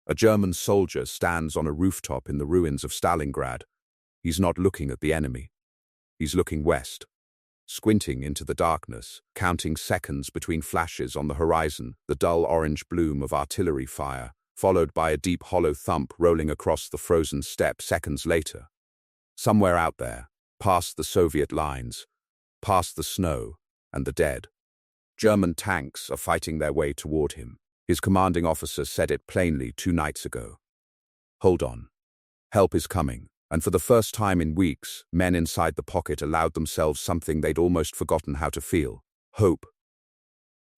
A German soldier stands on a rooftop in the ruins of Stalingrad. He's not looking at the enemy. He's looking west, squinting into the darkness, counting seconds between flashes on the horizon, the dull orange bloom of artillery fire, followed by a deep hollow thump rolling across the frozen steppe seconds later. Somewhere out there, past the Soviet lines, past the snow and the dead, German tanks are fighting their way toward him. His commanding officer said it plainly 2 nights ago. Hold on. Help is coming. And for the first time in weeks, men inside the pocket allowed themselves something they'd almost forgotten how to feel: hope.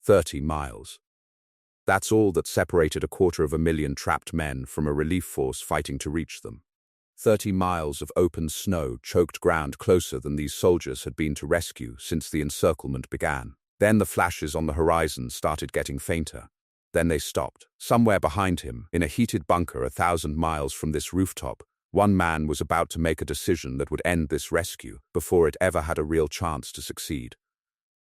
30 miles. That's all that separated 250,000 trapped men from a relief force fighting to reach them. 30 miles of open snow choked ground closer than these soldiers had been to rescue since the encirclement began. Then the flashes on the horizon started getting fainter. Then they stopped. Somewhere behind him, in a heated bunker 1,000 miles from this rooftop, one man was about to make a decision that would end this rescue before it ever had a real chance to succeed,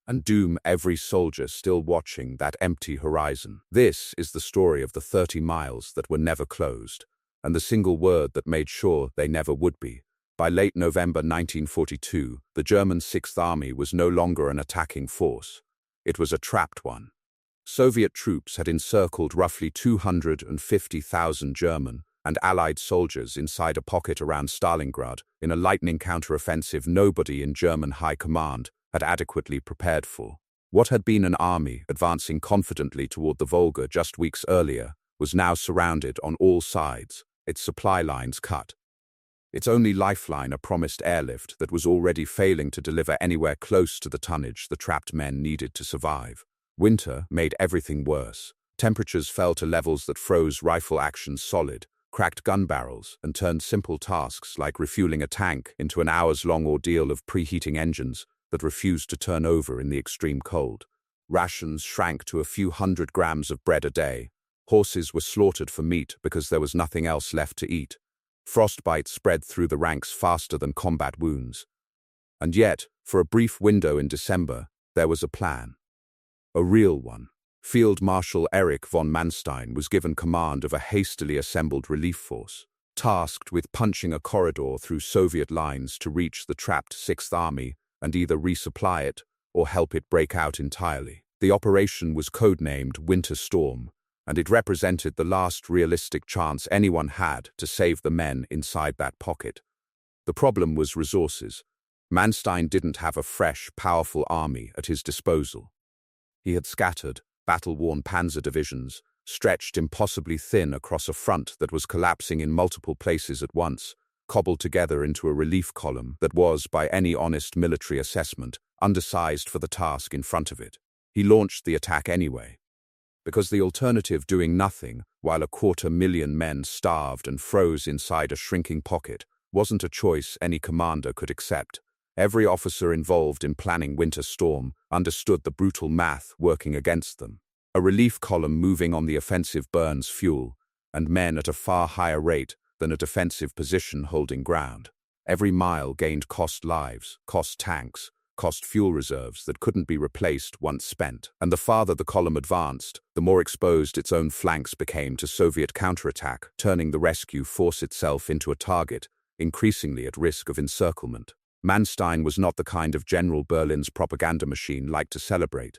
and doom every soldier still watching that empty horizon. This is the story of the 30 miles that were never closed, and the single word that made sure they never would be. By late November 1942, the German Sixth Army was no longer an attacking force. It was a trapped one. Soviet troops had encircled roughly 250,000 German and Allied soldiers inside a pocket around Stalingrad in a lightning counteroffensive nobody in German high command had adequately prepared for. What had been an army advancing confidently toward the Volga just weeks earlier was now surrounded on all sides, its supply lines cut. Its only lifeline a promised airlift that was already failing to deliver anywhere close to the tonnage the trapped men needed to survive. Winter made everything worse. Temperatures fell to levels that froze rifle action solid, cracked gun barrels, and turned simple tasks like refueling a tank into an hours-long ordeal of preheating engines that refused to turn over in the extreme cold. Rations shrank to a few 100 grams of bread a day. Horses were slaughtered for meat because there was nothing else left to eat. Frostbite spread through the ranks faster than combat wounds. And yet, for a brief window in December, there was a plan. A real one. Field Marshal Erich von Manstein was given command of a hastily assembled relief force, tasked with punching a corridor through Soviet lines to reach the trapped Sixth Army and either resupply it or help it break out entirely. The operation was codenamed Winter Storm, and it represented the last realistic chance anyone had to save the men inside that pocket. The problem was resources. Manstein didn't have a fresh, powerful army at his disposal. He had scattered, battle-worn panzer divisions, stretched impossibly thin across a front that was collapsing in multiple places at once, cobbled together into a relief column that was, by any honest military assessment, undersized for the task in front of it. He launched the attack anyway, because the alternative, doing nothing while 250,000 men starved and froze inside a shrinking pocket, wasn't a choice any commander could accept. Every officer involved in planning Winter Storm understood the brutal math working against them. A relief column moving on the offensive burns fuel, and men at a far higher rate than a defensive position holding ground. Every mile gained cost lives, cost tanks, cost fuel reserves that couldn't be replaced once spent. And the farther the column advanced, the more exposed its own flanks became to Soviet counterattack, turning the rescue force itself into a target, increasingly at risk of encirclement. Manstein was not the kind of general Berlin's propaganda machine liked to celebrate.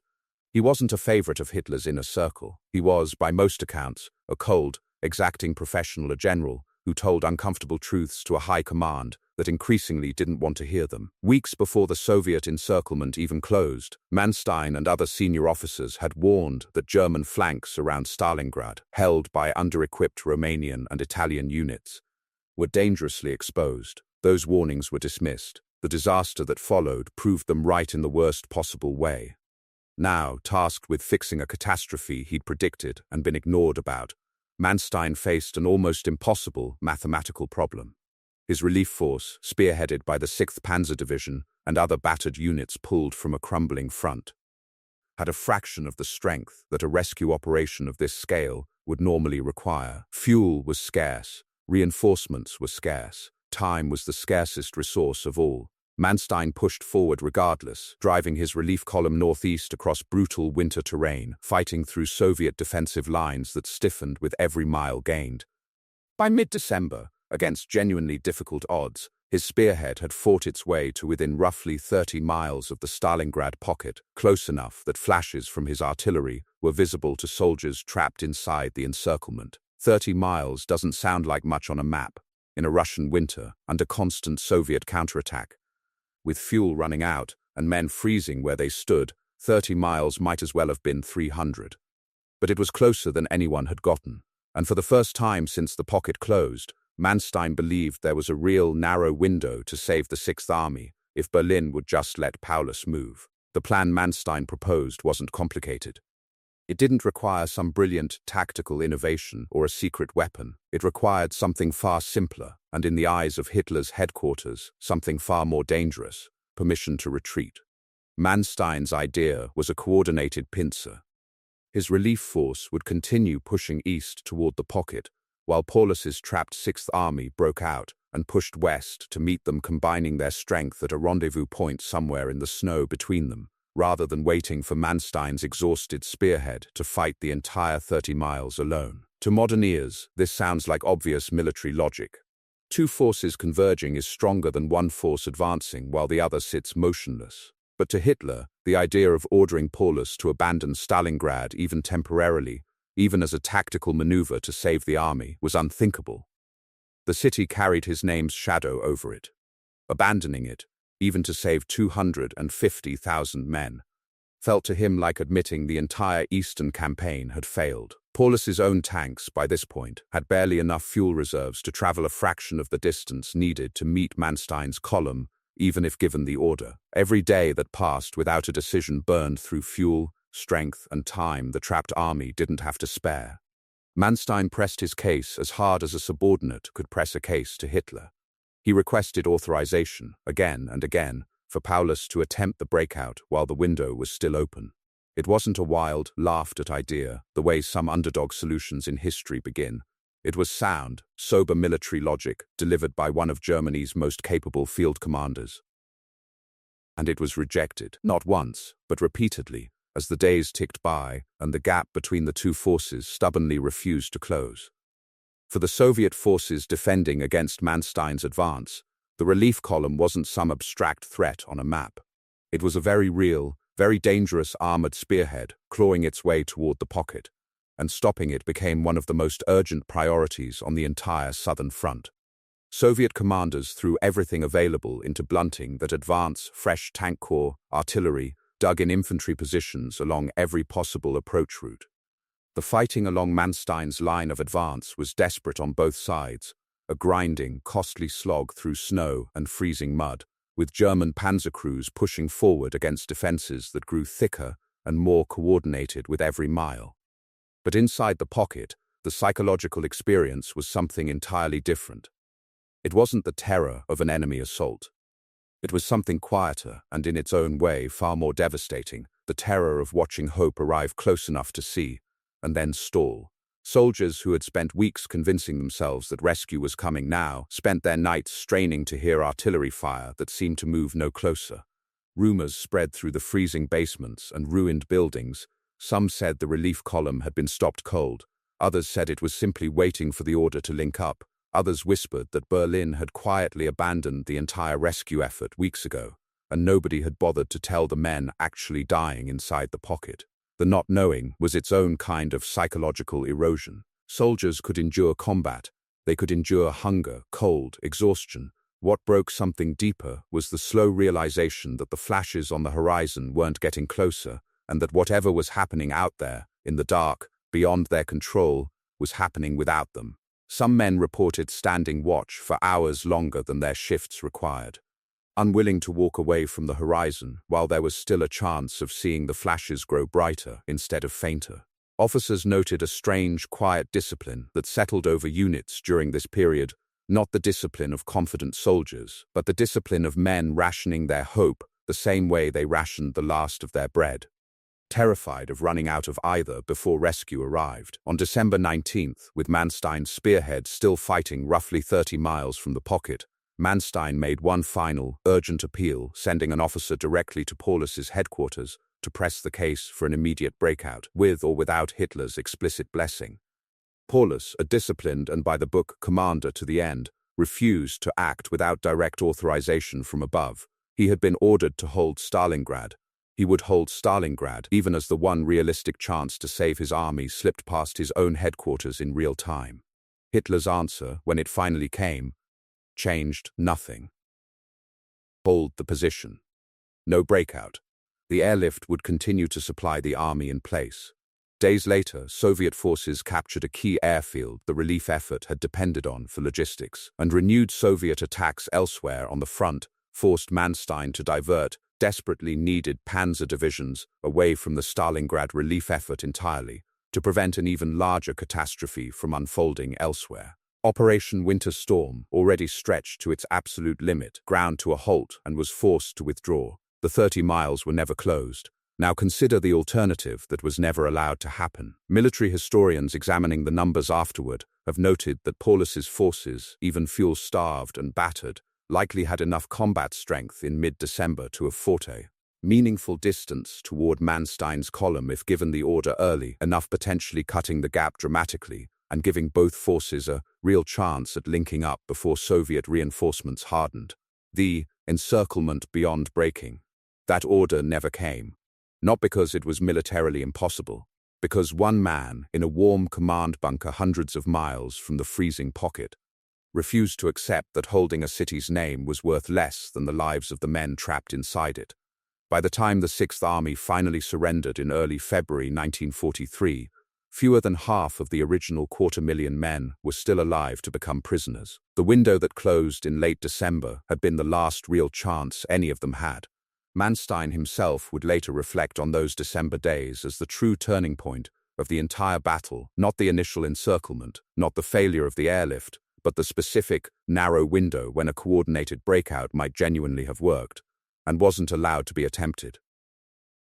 He wasn't a favorite of Hitler's inner circle. He was, by most accounts, a cold, exacting professional, a general who told uncomfortable truths to a high command that increasingly didn't want to hear them. Weeks before the Soviet encirclement even closed, Manstein and other senior officers had warned that German flanks around Stalingrad, held by under-equipped Romanian and Italian units, were dangerously exposed. Those warnings were dismissed. The disaster that followed proved them right in the worst possible way. Now, tasked with fixing a catastrophe he'd predicted and been ignored about, Manstein faced an almost impossible mathematical problem. His relief force, spearheaded by the 6th Panzer Division and other battered units pulled from a crumbling front, had a fraction of the strength that a rescue operation of this scale would normally require. Fuel was scarce, reinforcements were scarce, time was the scarcest resource of all. Manstein pushed forward regardless, driving his relief column northeast across brutal winter terrain, fighting through Soviet defensive lines that stiffened with every mile gained. By mid-December, against genuinely difficult odds, his spearhead had fought its way to within roughly 30 miles of the Stalingrad pocket, close enough that flashes from his artillery were visible to soldiers trapped inside the encirclement. 30 miles doesn't sound like much on a map, in a Russian winter, under constant Soviet counterattack. With fuel running out and men freezing where they stood, 30 miles might as well have been 300. But it was closer than anyone had gotten, and for the first time since the pocket closed, Manstein believed there was a real narrow window to save the Sixth Army if Berlin would just let Paulus move. The plan Manstein proposed wasn't complicated. It didn't require some brilliant tactical innovation or a secret weapon. It required something far simpler, and in the eyes of Hitler's headquarters, something far more dangerous: permission to retreat. Manstein's idea was a coordinated pincer. His relief force would continue pushing east toward the pocket, while Paulus's trapped Sixth Army broke out and pushed west to meet them, combining their strength at a rendezvous point somewhere in the snow between them, rather than waiting for Manstein's exhausted spearhead to fight the entire 30 miles alone. To modern ears, this sounds like obvious military logic. Two forces converging is stronger than one force advancing while the other sits motionless. But to Hitler, the idea of ordering Paulus to abandon Stalingrad even temporarily, even as a tactical maneuver to save the army, was unthinkable. The city carried his name's shadow over it. Abandoning it, even to save 250,000 men, felt to him like admitting the entire Eastern campaign had failed. Paulus's own tanks, by this point, had barely enough fuel reserves to travel a fraction of the distance needed to meet Manstein's column, even if given the order. Every day that passed without a decision burned through fuel, strength, and time the trapped army didn't have to spare. Manstein pressed his case as hard as a subordinate could press a case to Hitler. He requested authorization, again and again, for Paulus to attempt the breakout while the window was still open. It wasn't a wild, laughed-at idea, the way some underdog solutions in history begin. It was sound, sober military logic delivered by one of Germany's most capable field commanders. And it was rejected, not once, but repeatedly, as the days ticked by and the gap between the two forces stubbornly refused to close. For the Soviet forces defending against Manstein's advance, the relief column wasn't some abstract threat on a map. It was a very real, very dangerous armored spearhead clawing its way toward the pocket, and stopping it became one of the most urgent priorities on the entire southern front. Soviet commanders threw everything available into blunting that advance, fresh tank corps, artillery, dug in infantry positions along every possible approach route. The fighting along Manstein's line of advance was desperate on both sides, a grinding, costly slog through snow and freezing mud, with German panzer crews pushing forward against defenses that grew thicker and more coordinated with every mile. But inside the pocket, the psychological experience was something entirely different. It wasn't the terror of an enemy assault. It was something quieter and in its own way far more devastating, the terror of watching hope arrive close enough to see, and then stall. Soldiers who had spent weeks convincing themselves that rescue was coming now spent their nights straining to hear artillery fire that seemed to move no closer. Rumors spread through the freezing basements and ruined buildings. Some said the relief column had been stopped cold. Others said it was simply waiting for the order to link up. Others whispered that Berlin had quietly abandoned the entire rescue effort weeks ago, and nobody had bothered to tell the men actually dying inside the pocket. The not knowing was its own kind of psychological erosion. Soldiers could endure combat. They could endure hunger, cold, exhaustion. What broke something deeper was the slow realization that the flashes on the horizon weren't getting closer, and that whatever was happening out there, in the dark, beyond their control, was happening without them. Some men reported standing watch for hours longer than their shifts required, unwilling to walk away from the horizon while there was still a chance of seeing the flashes grow brighter instead of fainter. Officers noted a strange, quiet discipline that settled over units during this period, not the discipline of confident soldiers, but the discipline of men rationing their hope the same way they rationed the last of their bread, terrified of running out of either before rescue arrived. On December 19th, with Manstein's spearhead still fighting roughly 30 miles from the pocket, Manstein made one final, urgent appeal, sending an officer directly to Paulus's headquarters to press the case for an immediate breakout, with or without Hitler's explicit blessing. Paulus, a disciplined and by-the-book commander to the end, refused to act without direct authorization from above. He had been ordered to hold Stalingrad. He would hold Stalingrad, even as the one realistic chance to save his army slipped past his own headquarters in real time. Hitler's answer, when it finally came, changed nothing. Hold the position. No breakout. The airlift would continue to supply the army in place. Days later, Soviet forces captured a key airfield the relief effort had depended on for logistics, and renewed Soviet attacks elsewhere on the front forced Manstein to divert desperately needed panzer divisions away from the Stalingrad relief effort entirely, to prevent an even larger catastrophe from unfolding elsewhere. Operation Winter Storm, already stretched to its absolute limit, ground to a halt and was forced to withdraw. The 30 miles were never closed. Now consider the alternative that was never allowed to happen. Military historians examining the numbers afterward have noted that Paulus's forces, even fuel-starved and battered, likely had enough combat strength in mid-December to have fought a meaningful distance toward Manstein's column if given the order early, enough potentially cutting the gap dramatically and giving both forces a real chance at linking up before Soviet reinforcements hardened. The encirclement beyond breaking. That order never came. Not because it was militarily impossible, because one man in a warm command bunker hundreds of miles from the freezing pocket refused to accept that holding a city's name was worth less than the lives of the men trapped inside it. By the time the Sixth Army finally surrendered in early February 1943, fewer than half of the original 250,000 men were still alive to become prisoners. The window that closed in late December had been the last real chance any of them had. Manstein himself would later reflect on those December days as the true turning point of the entire battle, not the initial encirclement, not the failure of the airlift, but the specific, narrow window when a coordinated breakout might genuinely have worked, and wasn't allowed to be attempted.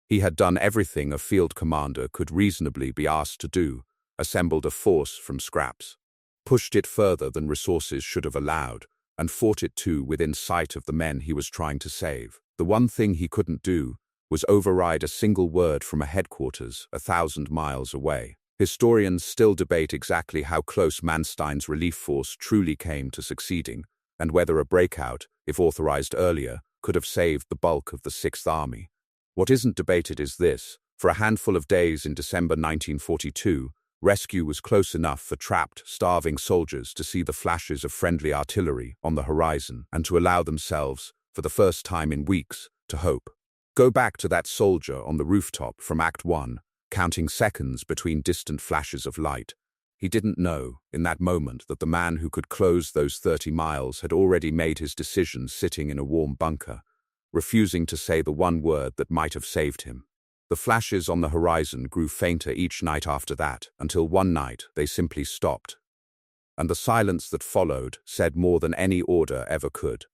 He had done everything a field commander could reasonably be asked to do, assembled a force from scraps, pushed it further than resources should have allowed, and fought it too within sight of the men he was trying to save. The one thing he couldn't do was override a single word from a headquarters 1,000 miles away. Historians still debate exactly how close Manstein's relief force truly came to succeeding, and whether a breakout, if authorized earlier, could have saved the bulk of the Sixth Army. What isn't debated is this: for a handful of days in December 1942, rescue was close enough for trapped, starving soldiers to see the flashes of friendly artillery on the horizon and to allow themselves, for the first time in weeks, to hope. Go back to that soldier on the rooftop from Act 1, counting seconds between distant flashes of light. He didn't know, in that moment, that the man who could close those 30 miles had already made his decision sitting in a warm bunker, refusing to say the one word that might have saved him. The flashes on the horizon grew fainter each night after that, until one night they simply stopped. And the silence that followed said more than any order ever could.